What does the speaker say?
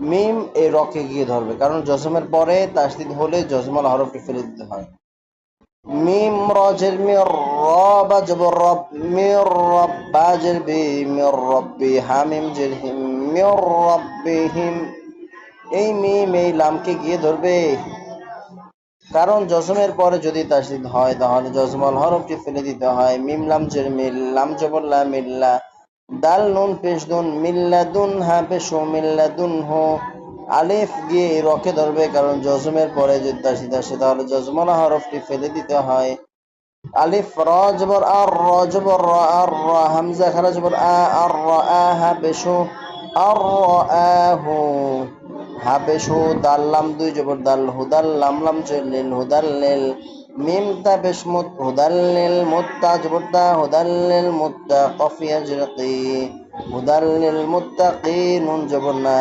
মিম এই রকে গিয়ে ধরবে, কারণ জজমের পরে তাসদিদ হলে জজমাল হরফটি ফেলে দিতে হয়। মিম রজের মির, র বা জবর রব, মির রব বা জের বি, মির রব্বি, হামিম জের হিম, মির রব্বিহিম। এই মিম এই লামকে গিয়ে ধরবে, কারণ জজমের পরে যদি তাসদিদ হয় তাহলে জজমাল হরফটি ফেলে দিতে হয়। মিম লাম জের মিল, লাম জবর লা, মিল্লা, দাল নুন পেশ দুন, মিল্লাদুন হা পেশু, মিল্লাদুন হো। আলিফ গিয়ে রকে ধরবে, কারণ জজমের পরে যদি তাসদিদ আসে তাহলে জজমাল হরফটি ফেলে দিতে হয়। আলিফ র জবর আর, র জবর র, আর র, হামজা খারা জবর আ, আর র আ, হা পেশু, আর র আহু, হা পেশু। দাল লাম দুই জবর দাল, হুদাল লাম লাম লিল, হুদাল্লিল, মিম তা পেশ মুত, হুদাল্লিল, মুত্তা জবর দা, হুদাল্লিল মুত্তা, কফিয়া জরকি, হুদাল্লিল মুত্তাকি, নুন জবর না।